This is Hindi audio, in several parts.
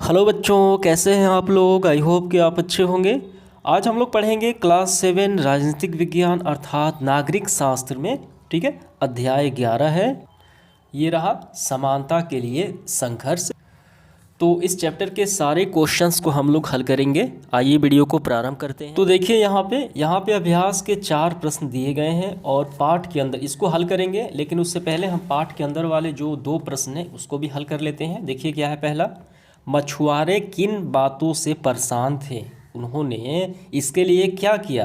हेलो बच्चों, कैसे हैं आप लोग। आई होप कि आप अच्छे होंगे। आज हम लोग पढ़ेंगे क्लास 7 राजनीतिक विज्ञान अर्थात नागरिक शास्त्र में। ठीक है, अध्याय 11 है, ये रहा समानता के लिए संघर्ष। तो इस चैप्टर के सारे क्वेश्चंस को हम लोग हल करेंगे। आइए वीडियो को प्रारंभ करते हैं। तो देखिए यहाँ पे अभ्यास के 4 प्रश्न दिए गए हैं और पाठ के अंदर इसको हल करेंगे, लेकिन उससे पहले हम पाठ के अंदर वाले जो 2 प्रश्न हैं उसको भी हल कर लेते हैं। देखिए क्या है पहला, मछुआरे किन बातों से परेशान थे, उन्होंने इसके लिए क्या किया।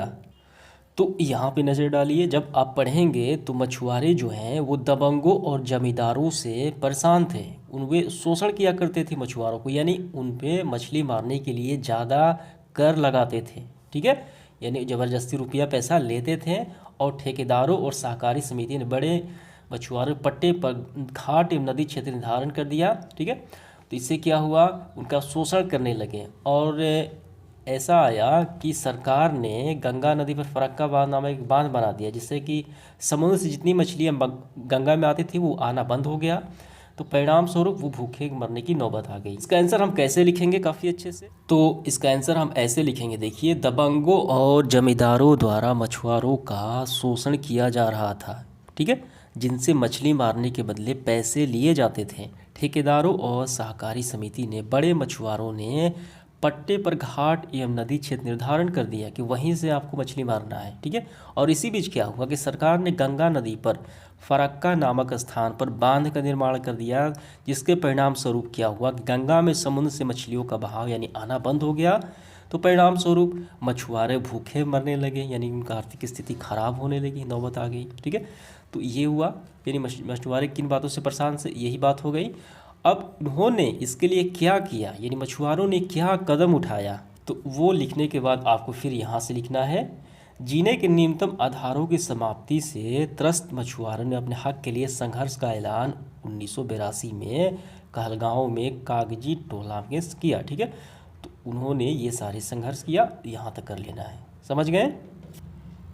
तो यहाँ पे नज़र डालिए, जब आप पढ़ेंगे तो मछुआरे जो हैं वो दबंगों और जमींदारों से परेशान थे। उनपे शोषण किया करते थे मछुआरों को, यानी उन पे मछली मारने के लिए ज़्यादा कर लगाते थे। ठीक है, यानी ज़बरदस्ती रुपया पैसा लेते थे और ठेकेदारों और सहकारी समिति ने बड़े मछुआरों पट्टे पर घाट एवं नदी क्षेत्र निर्धारण कर दिया। ठीक है, तो इससे क्या हुआ, उनका शोषण करने लगे और ऐसा आया कि सरकार ने गंगा नदी पर फरक्का बांध नामक एक बांध बना दिया, जिससे कि समुद्र से जितनी मछलियाँ गंगा में आती थी वो आना बंद हो गया। तो परिणाम स्वरूप वो भूखे मरने की नौबत आ गई। इसका आंसर हम कैसे लिखेंगे काफ़ी अच्छे से, तो इसका आंसर हम ऐसे लिखेंगे। देखिए, दबंगों और जमींदारों द्वारा मछुआरों का शोषण किया जा रहा था। ठीक है, जिनसे मछली मारने के बदले पैसे लिए जाते थे। ठेकेदारों और सहकारी समिति ने बड़े मछुआरों ने पट्टे पर घाट एवं नदी क्षेत्र निर्धारण कर दिया कि वहीं से आपको मछली मारना है। ठीक है, और इसी बीच क्या हुआ कि सरकार ने गंगा नदी पर फरक्का नामक स्थान पर बांध का निर्माण कर दिया, जिसके परिणाम स्वरूप क्या हुआ कि गंगा में समुद्र से मछलियों का बहाव यानी आना बंद हो गया। तो परिणाम स्वरूप मछुआरे भूखे मरने लगे, यानी उनका आर्थिक स्थिति खराब होने लगी, नौबत आ गई। ठीक है, तो ये हुआ, यानी मछुआरे किन बातों से परेशान से, यही बात हो गई। अब उन्होंने इसके लिए क्या किया, यानी मछुआरों ने क्या कदम उठाया, तो वो लिखने के बाद आपको फिर यहाँ से लिखना है। जीने के न्यूनतम आधारों की समाप्ति से त्रस्त मछुआरों ने अपने हक के लिए संघर्ष का ऐलान 1982 में कहलगांव में कागजी टोला में किया। ठीक है, तो उन्होंने ये सारे संघर्ष किया, यहाँ तक कर लेना है, समझ गए।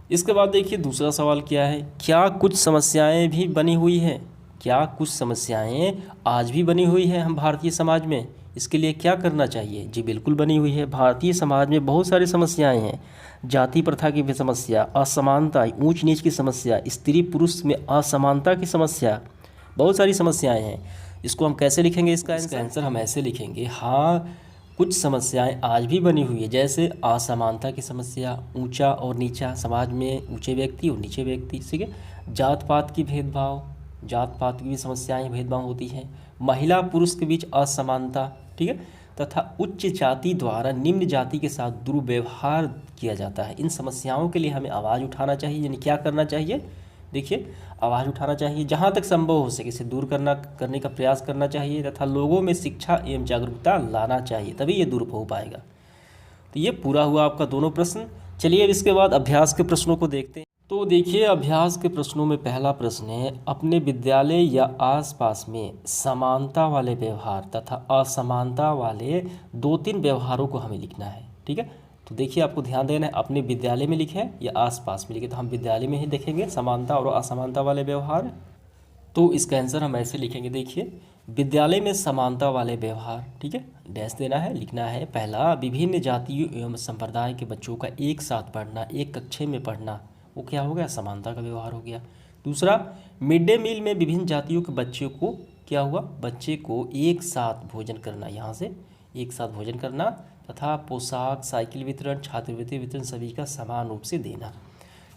इसके बाद देखिए दूसरा सवाल क्या है, क्या कुछ समस्याएं भी बनी हुई हैं, क्या कुछ समस्याएं आज भी बनी हुई हैं हम भारतीय समाज में, इसके लिए क्या करना चाहिए। जी बिल्कुल बनी हुई है। भारतीय समाज में बहुत सारी समस्याएं हैं। जाति प्रथा की भी समस्या, असमानता, ऊंच नीच की समस्या, स्त्री पुरुष में असमानता की समस्या, बहुत सारी समस्याएं हैं। इसको हम कैसे लिखेंगे, इसका आंसर हम ऐसे लिखेंगे, हाँ कुछ समस्याएं आज भी बनी हुई है, जैसे असमानता की समस्या, ऊंचा और नीचा, समाज में ऊंचे व्यक्ति और नीचे व्यक्ति। ठीक है, जात पात की भेदभाव, जात पात की भी समस्याएं भेदभाव होती हैं, महिला पुरुष के बीच असमानता। ठीक है, तथा उच्च जाति द्वारा निम्न जाति के साथ दुर्व्यवहार किया जाता है। इन समस्याओं के लिए हमें आवाज़ उठाना चाहिए, यानी क्या करना चाहिए, देखिए आवाज़ उठाना चाहिए, जहाँ तक संभव हो सके इसे दूर करने का प्रयास करना चाहिए, तथा लोगों में शिक्षा एवं जागरूकता लाना चाहिए, तभी ये दूर हो पाएगा। तो ये पूरा हुआ आपका दोनों प्रश्न। चलिए अब इसके बाद अभ्यास के प्रश्नों को देखते हैं। तो देखिए अभ्यास के प्रश्नों में पहला प्रश्न है, अपने विद्यालय या आसपास में समानता वाले व्यवहार तथा असमानता वाले 2-3 व्यवहारों को हमें लिखना है। ठीक है, तो देखिए आपको ध्यान देना है, अपने विद्यालय में लिखे या आसपास में लिखे, तो हम विद्यालय में ही देखेंगे समानता और असमानता वाले व्यवहार। तो इसका आंसर हम ऐसे लिखेंगे, देखिए विद्यालय में समानता वाले व्यवहार। ठीक है, डैश देना है, लिखना है, पहला विभिन्न जातियों एवं संप्रदाय के बच्चों का एक साथ पढ़ना, एक कक्षा में पढ़ना, वो क्या हो गया, समानता का व्यवहार हो गया। दूसरा, मिड डे मील में विभिन्न जातियों के बच्चों को क्या हुआ, बच्चे को एक साथ भोजन करना, यहाँ से एक साथ भोजन करना, तथा पोशाक, साइकिल वितरण, छात्रवृत्ति वितरण सभी का समान रूप से देना।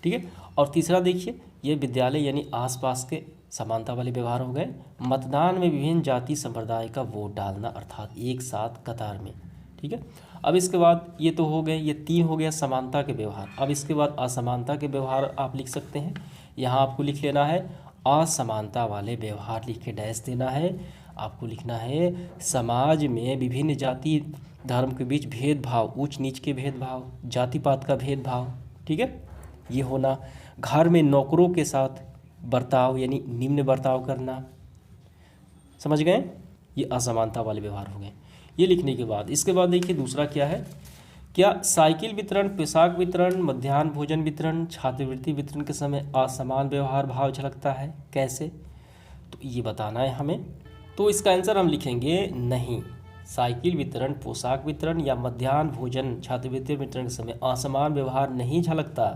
ठीक है, और तीसरा देखिए, ये विद्यालय यानी आसपास के समानता वाले व्यवहार हो गए। मतदान में विभिन्न जाति संप्रदाय का वोट डालना, अर्थात एक साथ कतार में। ठीक है, अब इसके बाद ये तो हो गए, ये 3 हो गया समानता के व्यवहार। अब इसके बाद असमानता के व्यवहार आप लिख सकते हैं, यहाँ आपको लिख लेना है असमानता वाले व्यवहार, लिख के डैश देना है। आपको लिखना है, समाज में विभिन्न जाति धर्म के बीच भेदभाव, ऊंच नीच के भेदभाव, जाति पात का भेदभाव। ठीक है, ये होना। घर में नौकरों के साथ बर्ताव यानी निम्न बर्ताव करना, समझ गए, ये असमानता वाले व्यवहार हो गए। ये लिखने के बाद इसके बाद देखिए दूसरा क्या है, क्या साइकिल वितरण, पोशाक वितरण, मध्याह्न भोजन वितरण, छात्रवृत्ति वितरण के समय असमान व्यवहार भाव झलकता है, कैसे, तो ये बताना है हमें। तो इसका आंसर हम लिखेंगे नहीं, साइकिल वितरण, पोशाक वितरण या मध्याह्न भोजन छात्रवृत्ति वितरण के समय असमान व्यवहार नहीं झलकता।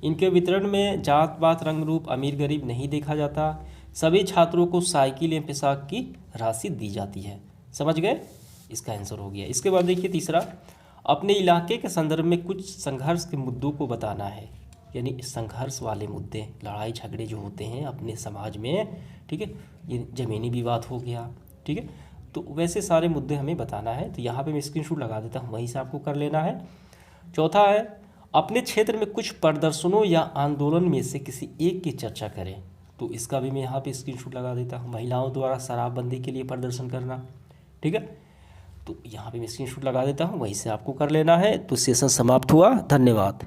इनके वितरण में जात पात रंग रूप अमीर गरीब नहीं देखा जाता। सभी छात्रों को साइकिल या पोशाक की राशि दी जाती है। समझ गए, इसका आंसर हो गया। इसके बाद देखिए तीसरा, अपने इलाके के संदर्भ में कुछ संघर्ष के मुद्दों को बताना है। यानी संघर्ष वाले मुद्दे, लड़ाई झगड़े जो होते हैं अपने समाज में, ठीक है, ये ज़मीनी विवाद हो गया, ठीक है, तो वैसे सारे मुद्दे हमें बताना है। तो यहाँ पे मैं स्क्रीनशॉट लगा देता हूँ, वहीं से आपको कर लेना है। चौथा है, अपने क्षेत्र में कुछ प्रदर्शनों या आंदोलन में से किसी एक की चर्चा करें। तो इसका भी मैं यहाँ पे स्क्रीनशॉट लगा देता हूँ, महिलाओं द्वारा शराबबंदी के लिए प्रदर्शन करना, ठीक है, तो यहाँ पे मैं स्क्रीनशॉट लगा देता हूँ, वहीं से आपको कर लेना है। तो सेशन समाप्त हुआ, धन्यवाद।